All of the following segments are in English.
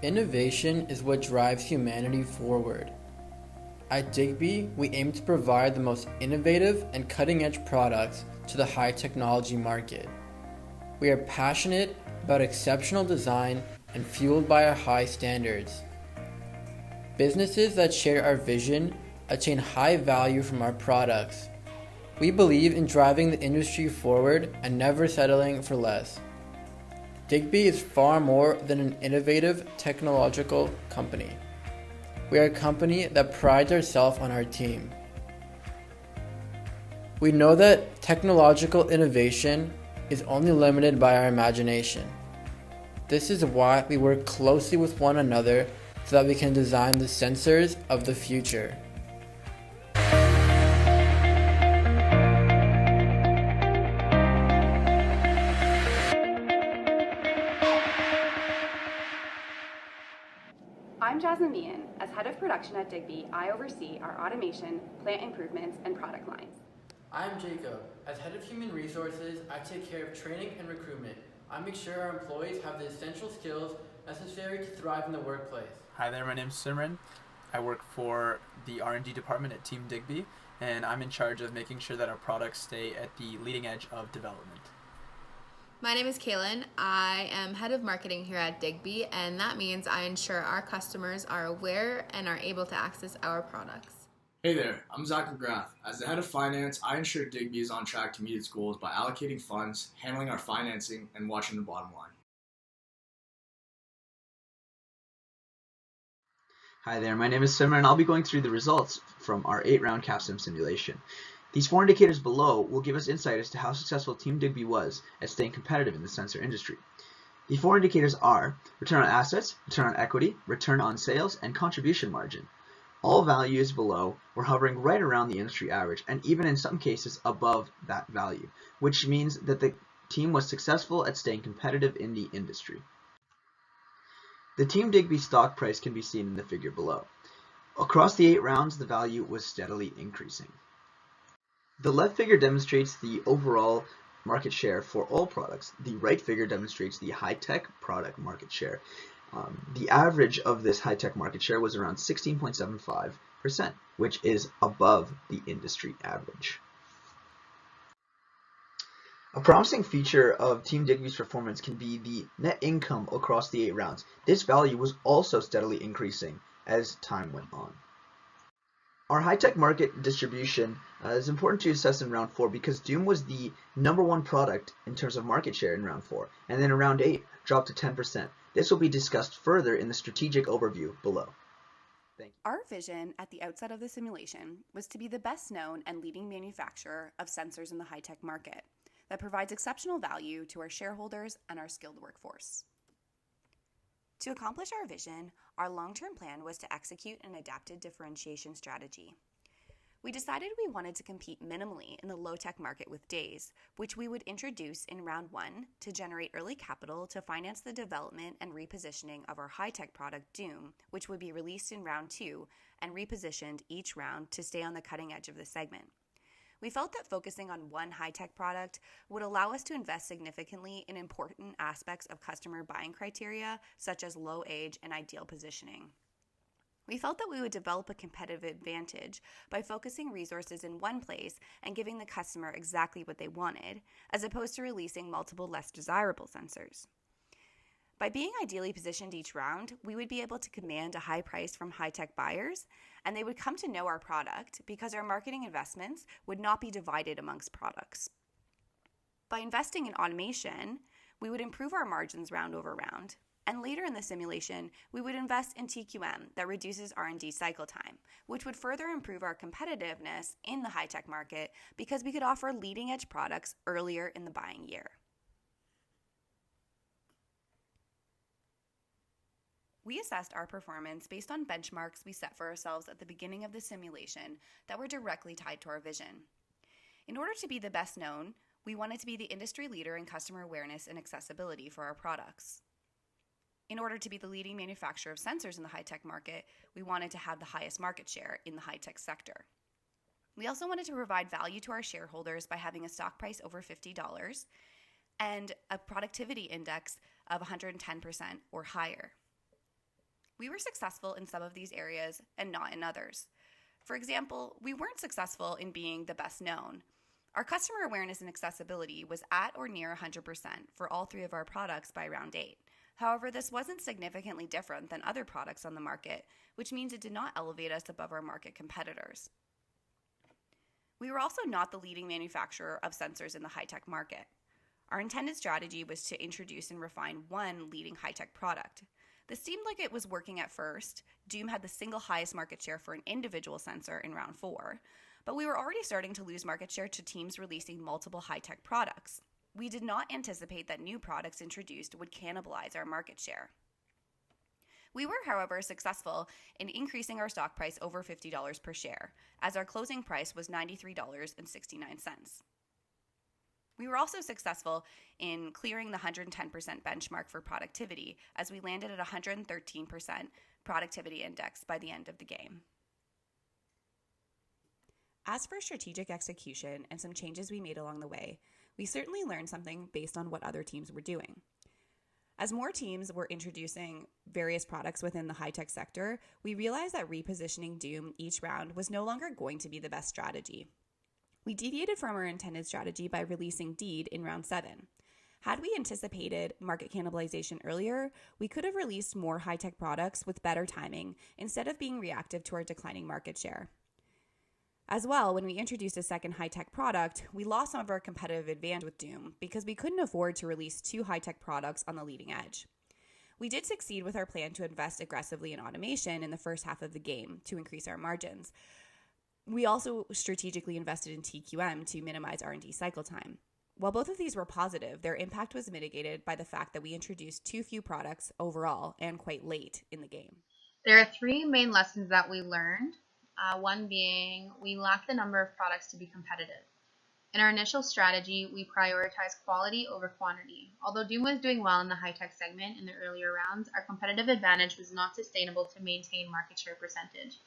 Innovation is what drives humanity forward. At Digby, we aim to provide the most innovative and cutting-edge products to the high technology market. We are passionate about exceptional design and fueled by our high standards. Businesses that share our vision attain high value from our products. We believe in driving the industry forward and never settling for less. Digby is far more than an innovative technological company. We are a company that prides ourselves on our team. We know that technological innovation is only limited by our imagination. This is why we work closely with one another so that we can design the sensors of the future. I'm Jasmine Meehan. As head of production at Digby, I oversee our automation, plant improvements, and product lines. I'm Jacob. As head of human resources, I take care of training and recruitment. I make sure our employees have the essential skills necessary to thrive in the workplace. Hi there, my name's Simran. I work for the R&D department at Team Digby, and I'm in charge of making sure that our products stay at the leading edge of development. My name is Kaylin. I am head of marketing here at Digby, and that means I ensure our customers are aware and are able to access our products. Hey there, I'm Zach McGrath. As the head of finance, I ensure Digby is on track to meet its goals by allocating funds, handling our financing, and watching the bottom line. Hi there, my name is Simran, and I'll be going through the results from our 8-round Capsim simulation. These 4 indicators below will give us insight as to how successful Team Digby was at staying competitive in the sensor industry. The 4 indicators are return on assets, return on equity, return on sales, and contribution margin. All values below were hovering right around the industry average, and even in some cases above that value, which means that the team was successful at staying competitive in the industry. The Team Digby stock price can be seen in the figure below. Across the 8 rounds, the value was steadily increasing. The left figure demonstrates the overall market share for all products. The right figure demonstrates the high-tech product market share. The average of this high-tech market share was around 16.75%, which is above the industry average. A promising feature of Team Digby's performance can be the net income across the 8 rounds. This value was also steadily increasing as time went on. Our high-tech market distribution is important to assess in round 4 because Doom was the #1 product in terms of market share in round 4, and then in round 8 dropped to 10%. This will be discussed further in the strategic overview below. Thank you. Our vision at the outset of the simulation was to be the best known and leading manufacturer of sensors in the high-tech market that provides exceptional value to our shareholders and our skilled workforce. To accomplish our vision, our long-term plan was to execute an adapted differentiation strategy. We decided we wanted to compete minimally in the low-tech market with DAYS, which we would introduce in round 1 to generate early capital to finance the development and repositioning of our high-tech product Doom, which would be released in round 2 and repositioned each round to stay on the cutting edge of the segment. We felt that focusing on one high-tech product would allow us to invest significantly in important aspects of customer buying criteria, such as low age and ideal positioning. We felt that we would develop a competitive advantage by focusing resources in one place and giving the customer exactly what they wanted, as opposed to releasing multiple less desirable sensors. By being ideally positioned each round, we would be able to command a high price from high-tech buyers, and they would come to know our product because our marketing investments would not be divided amongst products. By investing in automation, we would improve our margins round over round. And later in the simulation, we would invest in TQM that reduces R&D cycle time, which would further improve our competitiveness in the high-tech market because we could offer leading-edge products earlier in the buying year. We assessed our performance based on benchmarks we set for ourselves at the beginning of the simulation that were directly tied to our vision. In order to be the best known, we wanted to be the industry leader in customer awareness and accessibility for our products. In order to be the leading manufacturer of sensors in the high-tech market, we wanted to have the highest market share in the high-tech sector. We also wanted to provide value to our shareholders by having a stock price over $50 and a productivity index of 110% or higher. We were successful in some of these areas and not in others. For example, we weren't successful in being the best known. Our customer awareness and accessibility was at or near 100% for all 3 of our products by round 8. However, this wasn't significantly different than other products on the market, which means it did not elevate us above our market competitors. We were also not the leading manufacturer of sensors in the high-tech market. Our intended strategy was to introduce and refine one leading high-tech product. This seemed like it was working at first. Doom had the single highest market share for an individual sensor in round 4, but we were already starting to lose market share to teams releasing multiple high-tech products. We did not anticipate that new products introduced would cannibalize our market share. We were, however, successful in increasing our stock price over $50 per share, as our closing price was $93.69. We were also successful in clearing the 110% benchmark for productivity, as we landed at 113% productivity index by the end of the game. As for strategic execution and some changes we made along the way, we certainly learned something based on what other teams were doing. As more teams were introducing various products within the high-tech sector, we realized that repositioning Doom each round was no longer going to be the best strategy. We deviated from our intended strategy by releasing Deed in round 7. Had we anticipated market cannibalization earlier, we could have released more high-tech products with better timing instead of being reactive to our declining market share. As well, when we introduced a second high-tech product, we lost some of our competitive advantage with Doom because we couldn't afford to release 2 high-tech products on the leading edge. We did succeed with our plan to invest aggressively in automation in the first half of the game to increase our margins. We also strategically invested in TQM to minimize R&D cycle time. While both of these were positive, their impact was mitigated by the fact that we introduced too few products overall and quite late in the game. There are 3 main lessons that we learned. One being, we lack the number of products to be competitive. In our initial strategy, we prioritized quality over quantity. Although Doom was doing well in the high-tech segment in the earlier rounds, our competitive advantage was not sustainable to maintain market share percentage.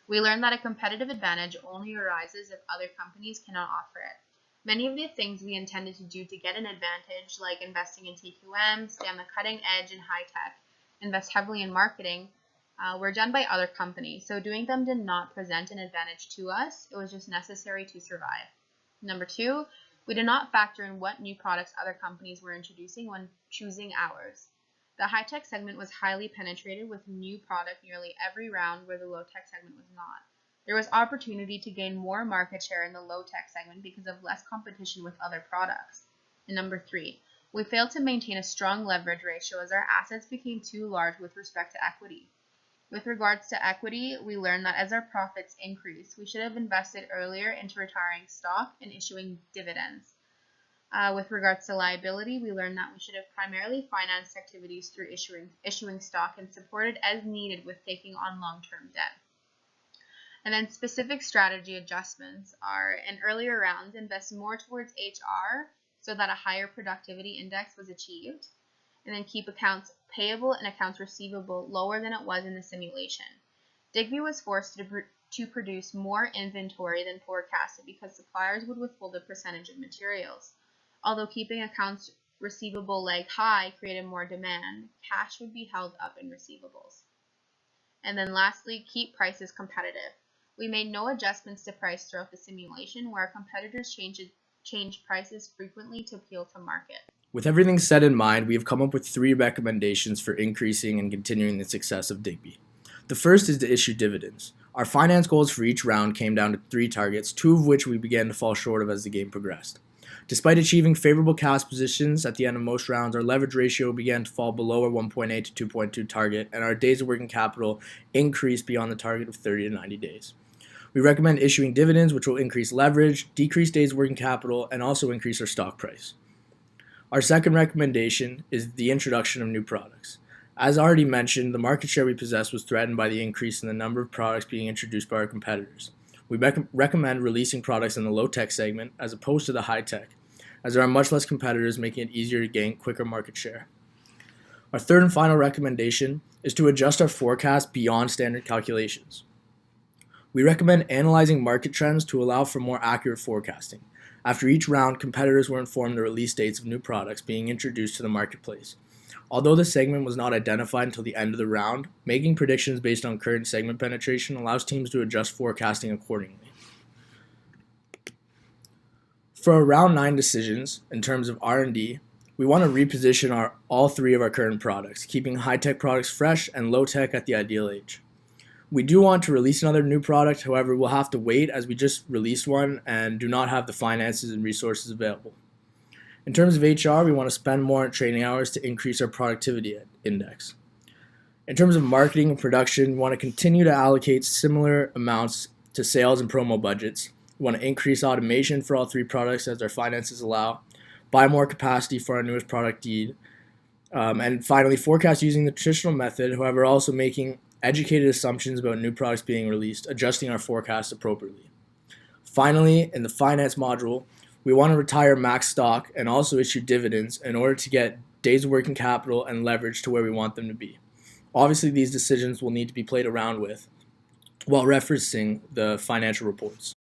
We learned that a competitive advantage only arises if other companies cannot offer it. Many of the things we intended to do to get an advantage, like investing in TQM, stay on the cutting edge in high-tech, invest heavily in marketing, were done by other companies, so doing them did not present an advantage to us. It was just necessary to survive. Number 2, we did not factor in what new products other companies were introducing when choosing ours. The high-tech segment was highly penetrated with new product nearly every round, where the low-tech segment was not. There was opportunity to gain more market share in the low-tech segment because of less competition with other products. And number 3, we failed to maintain a strong leverage ratio as our assets became too large with respect to equity. With regards to equity, we learned that as our profits increased, we should have invested earlier into retiring stock and issuing dividends. With regards to liability, we learned that we should have primarily financed activities through issuing stock and supported as needed with taking on long-term debt. And then specific strategy adjustments are, in earlier rounds, invest more towards HR so that a higher productivity index was achieved, and then keep accounts payable and accounts receivable lower than it was in the simulation. Digby was forced to produce more inventory than forecasted because suppliers would withhold a percentage of materials. Although keeping accounts receivable leg high created more demand, cash would be held up in receivables. And then lastly, keep prices competitive. We made no adjustments to price throughout the simulation, where our competitors changed prices frequently to appeal to market. With everything set in mind, we have come up with 3 recommendations for increasing and continuing the success of Digby. The first is to issue dividends. Our finance goals for each round came down to 3 targets, 2 of which we began to fall short of as the game progressed. Despite achieving favorable cash positions at the end of most rounds, our leverage ratio began to fall below our 1.8 to 2.2 target, and our days of working capital increased beyond the target of 30 to 90 days. We recommend issuing dividends, which will increase leverage, decrease days of working capital, and also increase our stock price. Our second recommendation is the introduction of new products. As already mentioned, the market share we possess was threatened by the increase in the number of products being introduced by our competitors. We recommend releasing products in the low-tech segment as opposed to the high-tech, as there are much less competitors, making it easier to gain quicker market share. Our third and final recommendation is to adjust our forecast beyond standard calculations. We recommend analyzing market trends to allow for more accurate forecasting. After each round, competitors were informed the release dates of new products being introduced to the marketplace. Although the segment was not identified until the end of the round, making predictions based on current segment penetration allows teams to adjust forecasting accordingly. For our round 9 decisions, in terms of R&D, we want to reposition all 3 of our current products, keeping high-tech products fresh and low-tech at the ideal age. We do want to release another new product, however, we'll have to wait as we just released one and do not have the finances and resources available. In terms of HR, we want to spend more on training hours to increase our productivity index. In terms of marketing and production, we want to continue to allocate similar amounts to sales and promo budgets. We want to increase automation for all 3 products as our finances allow, buy more capacity for our newest product Deed, and finally forecast using the traditional method, however also making educated assumptions about new products being released, adjusting our forecast appropriately. Finally, in the finance module, we want to retire max stock and also issue dividends in order to get days working capital and leverage to where we want them to be. Obviously, these decisions will need to be played around with while referencing the financial reports.